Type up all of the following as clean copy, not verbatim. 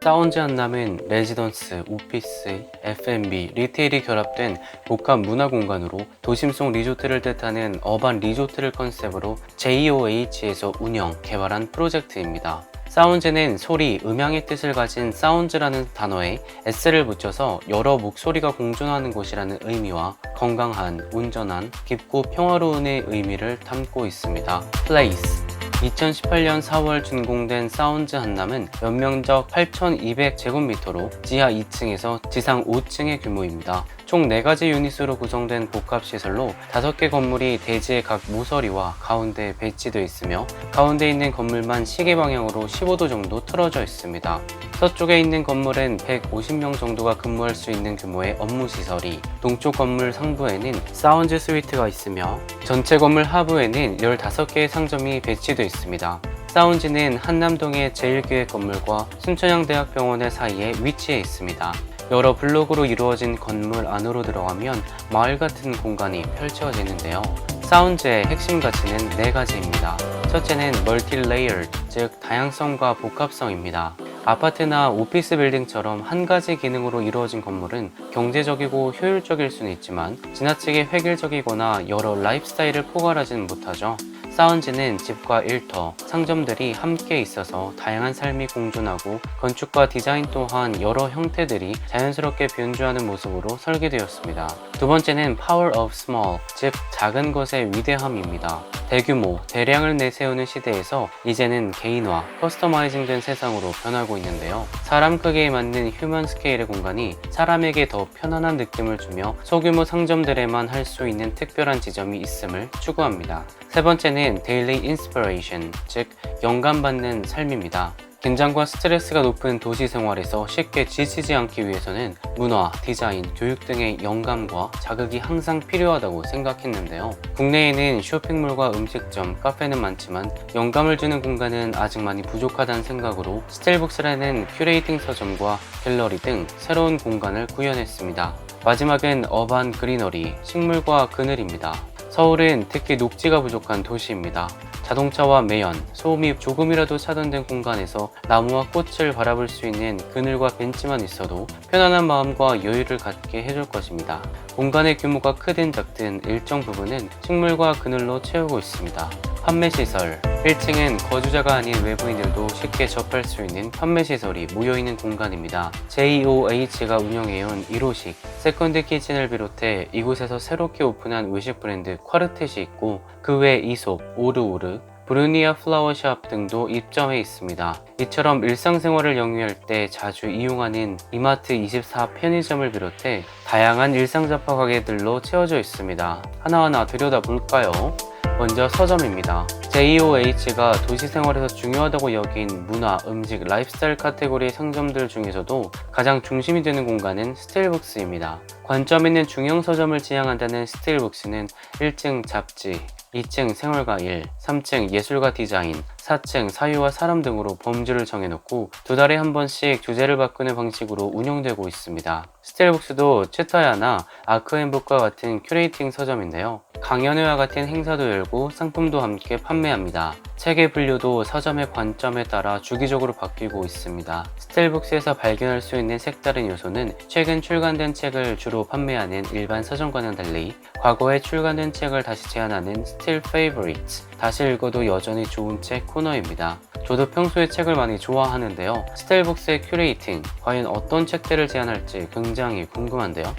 사운즈 한남은 레지던스, 오피스, F&B, 리테일이 결합된 복합 문화 공간으로 도심 속 리조트를 뜻하는 어반 리조트를 컨셉으로 JOH에서 운영, 개발한 프로젝트입니다. 사운즈는 소리, 음향의 뜻을 가진 사운즈라는 단어에 S를 붙여서 여러 목소리가 공존하는 곳이라는 의미와 건강한, 온전한, 깊고 평화로운의 의미를 담고 있습니다. Place 2018년 4월 준공된 사운즈 한남은 연면적 8,200제곱미터로 지하 2층에서 지상 5층의 규모입니다. 총 4가지 유닛으로 구성된 복합시설로 5개 건물이 대지의 각 모서리와 가운데에 배치되어 있으며 가운데 있는 건물만 시계 방향으로 15도 정도 틀어져 있습니다. 서쪽에 있는 건물은 150명 정도가 근무할 수 있는 규모의 업무시설이, 동쪽 건물 상부에는 사운즈 스위트가 있으며 전체 건물 하부에는 15개의 상점이 배치되어 있습니다. 사운즈는 한남동의 제1기획 건물과 순천향대학병원의 사이에 위치해 있습니다. 여러 블록으로 이루어진 건물 안으로 들어가면 마을 같은 공간이 펼쳐지는데요. 사운즈의 핵심 가치는 4가지입니다. 첫째는 멀티-레이어드, 즉 다양성과 복합성입니다. 아파트나 오피스 빌딩처럼 한 가지 기능으로 이루어진 건물은 경제적이고 효율적일 수는 있지만 지나치게 획일적이거나 여러 라이프스타일을 포괄하지는 못하죠. 사운즈는 집과 일터, 상점들이 함께 있어서 다양한 삶이 공존하고 건축과 디자인 또한 여러 형태들이 자연스럽게 변주하는 모습으로 설계되었습니다. 두 번째는 Power of Small, 즉 작은 것의 위대함입니다. 대규모, 대량을 내세우는 시대에서 이제는 개인화, 커스터마이징된 세상으로 변하고 있는데요. 사람 크기에 맞는 휴먼 스케일의 공간이 사람에게 더 편안한 느낌을 주며 소규모 상점들에만 할 수 있는 특별한 지점이 있음을 추구합니다. 세 번째는 Daily Inspiration, 즉 영감받는 삶입니다. 긴장과 스트레스가 높은 도시 생활에서 쉽게 지치지 않기 위해서는 문화, 디자인, 교육 등의 영감과 자극이 항상 필요하다고 생각했는데요. 국내에는 쇼핑몰과 음식점, 카페는 많지만 영감을 주는 공간은 아직 많이 부족하다는 생각으로 스틸북스라는 큐레이팅 서점과 갤러리 등 새로운 공간을 구현했습니다. 마지막은 어반 그리너리, 식물과 그늘입니다. 서울은 특히 녹지가 부족한 도시입니다. 자동차와 매연, 소음이 조금이라도 차단된 공간에서 나무와 꽃을 바라볼 수 있는 그늘과 벤치만 있어도 편안한 마음과 여유를 갖게 해줄 것입니다. 공간의 규모가 크든 작든 일정 부분은 식물과 그늘로 채우고 있습니다. 판매시설 1층은 거주자가 아닌 외부인들도 쉽게 접할 수 있는 판매시설이 모여있는 공간입니다. JOH가 운영해온 1호식, 세컨드 키친을 비롯해 이곳에서 새롭게 오픈한 외식 브랜드 콰르텟이 있고 그 외 이솝, 오르오르, 브루니아 플라워샵 등도 입점해 있습니다. 이처럼 일상생활을 영위할 때 자주 이용하는 이마트24 편의점을 비롯해 다양한 일상 잡화 가게들로 채워져 있습니다. 하나하나 들여다볼까요? 먼저 서점입니다. JOH가 도시생활에서 중요하다고 여긴 문화, 음식, 라이프스타일 카테고리의 상점들 중에서도 가장 중심이 되는 공간은 스틸북스입니다. 관점 있는 중형 서점을 지향한다는 스틸북스는 1층 잡지, 2층 생활과 일, 3층 예술과 디자인, 4층 사유와 사람 등으로 범주를 정해놓고 2달에 한 번씩 주제를 바꾸는 방식으로 운영되고 있습니다. 스틸북스도 채타야나 아크앤북과 같은 큐레이팅 서점인데요. 강연회와 같은 행사도 열고 상품도 함께 판매합니다. 책의 분류도 서점의 관점에 따라 주기적으로 바뀌고 있습니다. 스틸북스에서 발견할 수 있는 색다른 요소는 최근 출간된 책을 주로 판매하는 일반 서점과는 달리 과거에 출간된 책을 다시 제안하는 스틸 페이보리트, 다시 읽어도 여전히 좋은 책 코너입니다. 저도 평소에 책을 많이 좋아하는데요. 스틸북스의 큐레이팅, 과연 어떤 책들을 제안할지 굉장히 궁금한데요.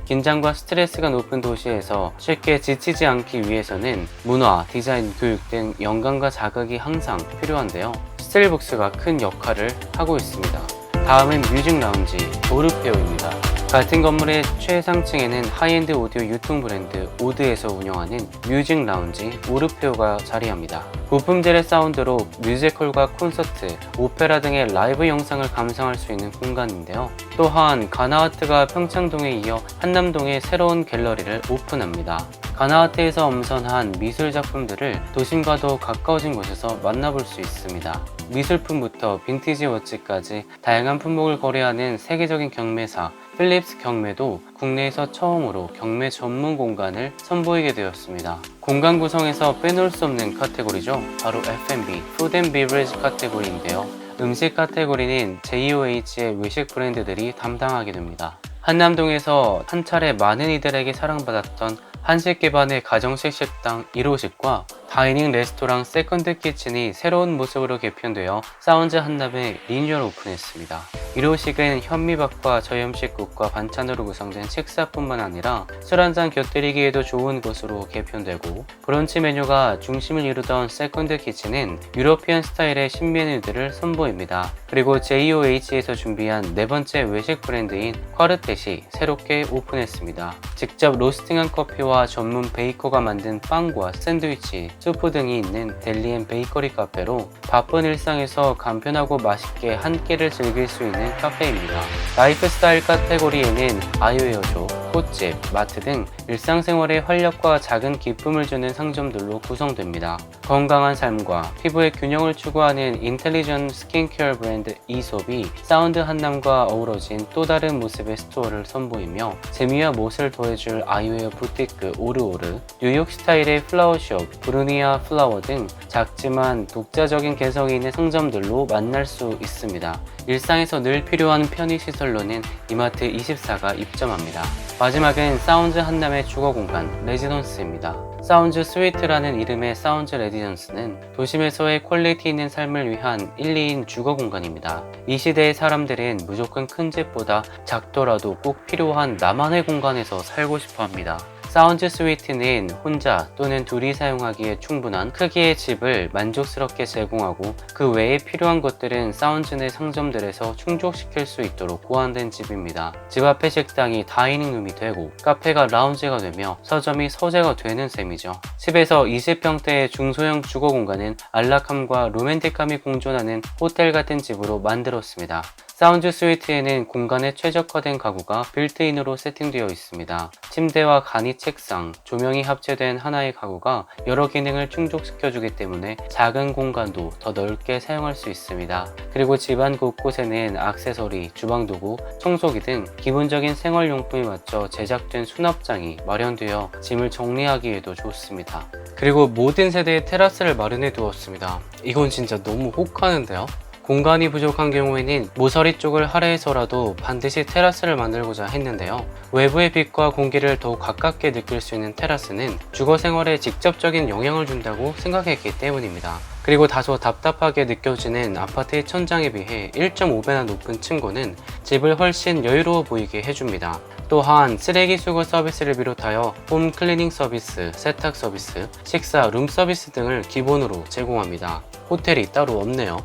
긴장과 스트레스가 높은 도시에서 쉽게 지치지 않기 위해서는 문화, 디자인, 교육 등 영감과 자극이 항상 필요한데요. 스틸북스가 큰 역할을 하고 있습니다. 다음은 뮤직 라운지, 오르페오입니다. 같은 건물의 최상층에는 하이엔드 오디오 유통 브랜드 오드에서 운영하는 뮤직 라운지 오르페오가 자리합니다. 고품질의 사운드로 뮤지컬과 콘서트, 오페라 등의 라이브 영상을 감상할 수 있는 공간인데요. 또한 가나아트가 평창동에 이어 한남동에 새로운 갤러리를 오픈합니다. 가나아트에서 엄선한 미술 작품들을 도심과 더 가까워진 곳에서 만나볼 수 있습니다. 미술품부터 빈티지 워치까지 다양한 품목을 거래하는 세계적인 경매사 필립스 경매도 국내에서 처음으로 경매 전문 공간을 선보이게 되었습니다. 공간 구성에서 빼놓을 수 없는 카테고리죠. 바로 F&B, Food and Beverage 카테고리인데요. 음식 카테고리는 JOH의 외식 브랜드들이 담당하게 됩니다. 한남동에서 한 차례 많은 이들에게 사랑받았던 한식 기반의 가정식 식당 1호식과 다이닝 레스토랑 세컨드 키친이 새로운 모습으로 개편되어 사운즈 한남에 리뉴얼 오픈했습니다. 1호식은 현미밥과 저염식국과 반찬으로 구성된 식사뿐만 아니라 술 한잔 곁들이기에도 좋은 곳으로 개편되고, 브런치 메뉴가 중심을 이루던 세컨드 키친은 유러피안 스타일의 신메뉴들을 선보입니다. 그리고 JOH에서 준비한 네 번째 외식 브랜드인 쿼르텟이 새롭게 오픈했습니다. 직접 로스팅한 커피와 전문 베이커가 만든 빵과 샌드위치, 수프 등이 있는 델리 앤 베이커리 카페로 바쁜 일상에서 간편하고 맛있게 한 끼를 즐길 수 있는 카페입니다. 라이프 스타일 카테고리에는 아이웨어숍, 꽃집, 마트 등 일상생활에 활력과 작은 기쁨을 주는 상점들로 구성됩니다. 건강한 삶과 피부의 균형을 추구하는 인텔리전 스킨케어 브랜드 이솝이 사운드 한남과 어우러진 또 다른 모습의 스토어를 선보이며, 재미와 멋을 더해줄 아이웨어 부티크 오르오르, 뉴욕 스타일의 플라워숍 브루니아 플라워 등 작지만 독자적인 개성이 있는 상점들로 만날 수 있습니다. 일상에서 늘 필요한 편의시설로는 이마트 24가 입점합니다. 마지막은 사운즈 한남의 주거공간 레지던스입니다. 사운즈 스위트라는 이름의 사운즈 레지던스는 도심에서의 퀄리티 있는 삶을 위한 1, 2인 주거 공간입니다. 이 시대의 사람들은 무조건 큰 집보다 작더라도 꼭 필요한 나만의 공간에서 살고 싶어 합니다. 사운즈 스위트는 혼자 또는 둘이 사용하기에 충분한 크기의 집을 만족스럽게 제공하고, 그 외에 필요한 것들은 사운즈 내 상점들에서 충족시킬 수 있도록 고안된 집입니다. 집 앞의 식당이 다이닝룸이 되고 카페가 라운지가 되며 서점이 서재가 되는 셈이죠. 10에서 20평대의 중소형 주거 공간은 안락함과 로맨틱함이 공존하는 호텔 같은 집으로 만들었습니다. 사운즈 스위트에는 공간에 최적화된 가구가 빌트인으로 세팅되어 있습니다. 침대와 간이 책상, 조명이 합체된 하나의 가구가 여러 기능을 충족시켜주기 때문에 작은 공간도 더 넓게 사용할 수 있습니다. 그리고 집안 곳곳에는 액세서리, 주방도구, 청소기 등 기본적인 생활용품에 맞춰 제작된 수납장이 마련되어 짐을 정리하기에도 좋습니다. 그리고 모든 세대의 테라스를 마련해 두었습니다. 이건 진짜 너무 혹하는데요? 공간이 부족한 경우에는 모서리 쪽을 할애해서라도 반드시 테라스를 만들고자 했는데요. 외부의 빛과 공기를 더욱 가깝게 느낄 수 있는 테라스는 주거 생활에 직접적인 영향을 준다고 생각했기 때문입니다. 그리고 다소 답답하게 느껴지는 아파트의 천장에 비해 1.5배나 높은 층고는 집을 훨씬 여유로워 보이게 해줍니다. 또한 쓰레기 수거 서비스를 비롯하여 홈 클리닝 서비스, 세탁 서비스, 식사, 룸 서비스 등을 기본으로 제공합니다. 호텔이 따로 없네요.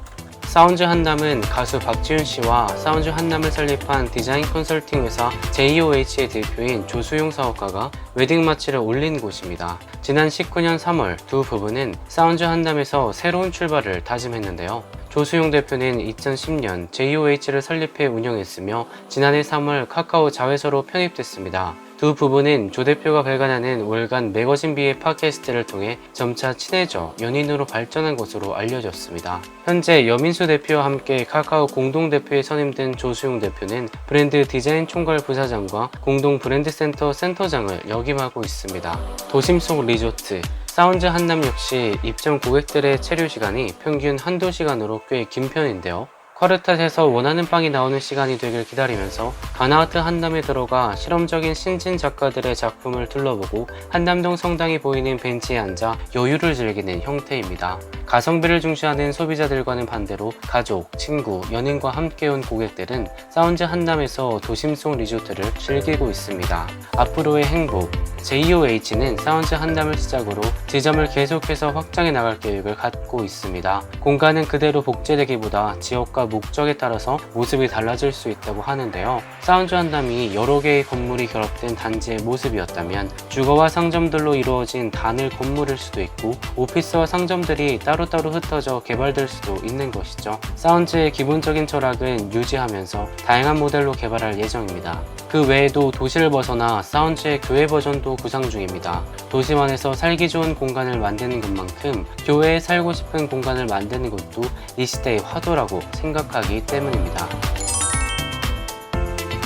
사운즈 한남은 가수 박지윤 씨와 사운즈 한남을 설립한 디자인 컨설팅 회사 JOH의 대표인 조수용 사업가가 웨딩 마치를 올린 곳입니다. 지난 19년 3월 두 부부는 사운즈 한남에서 새로운 출발을 다짐했는데요. 조수용 대표는 2010년 JOH를 설립해 운영했으며 지난해 3월 카카오 자회사로 편입됐습니다. 두 부부는 조 대표가 발간하는 월간 매거진비의 팟캐스트를 통해 점차 친해져 연인으로 발전한 것으로 알려졌습니다. 현재 여민수 대표와 함께 카카오 공동대표에 선임된 조수용 대표는 브랜드 디자인 총괄 부사장과 공동 브랜드센터 센터장을 역임하고 있습니다. 도심 속 리조트 사운즈 한남 역시 입점 고객들의 체류 시간이 평균 한두 시간으로 꽤 긴 편인데요. 쿼르텟에서 원하는 빵이 나오는 시간이 되길 기다리면서 가나아트 한남에 들어가 실험적인 신진 작가들의 작품을 둘러보고 한남동 성당이 보이는 벤치에 앉아 여유를 즐기는 형태입니다. 가성비를 중시하는 소비자들과는 반대로 가족, 친구, 연인과 함께 온 고객들은 사운즈 한남에서 도심 속 리조트를 즐기고 있습니다. 앞으로의 행복 JOH는 사운즈 한남을 시작으로 지점을 계속해서 확장해 나갈 계획을 갖고 있습니다. 공간은 그대로 복제되기보다 지역과 목적에 따라서 모습이 달라질 수 있다고 하는데요. 사운즈 한남이 여러 개의 건물이 결합된 단지의 모습이었다면 주거와 상점들로 이루어진 단일 건물일 수도 있고 오피스와 상점들이 따로따로 흩어져 개발될 수도 있는 것이죠. 사운즈의 기본적인 철학은 유지하면서 다양한 모델로 개발할 예정입니다. 그 외에도 도시를 벗어나 사운즈의 교회 버전도 구상 중입니다. 도심 안에서 살기 좋은 공간을 만드는 것만큼 교회에 살고 싶은 공간을 만드는 것도 이 시대의 화두라고 생각하기 때문입니다.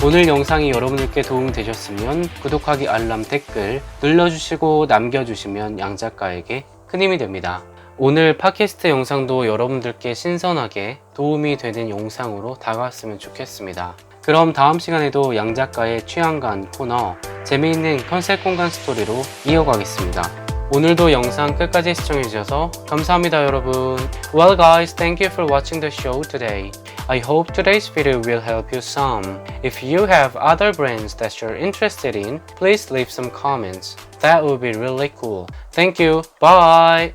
오늘 영상이 여러분들께 도움되셨으면 구독하기, 알람, 댓글 눌러주시고 남겨주시면 양 작가에게 큰 힘이 됩니다. 오늘 팟캐스트 영상도 여러분들께 신선하게 도움이 되는 영상으로 다가왔으면 좋겠습니다. 그럼 다음 시간에도 양 작가의 취향관 코너 재미있는 컨셉 공간 스토리로 이어가겠습니다. 오늘도 영상 끝까지 시청해주셔서 감사합니다, 여러분. Well guys, thank you for watching the show today. I hope today's video will help you some. If you have other brands that you're interested in, please leave some comments. That would be really cool. Thank you. Bye!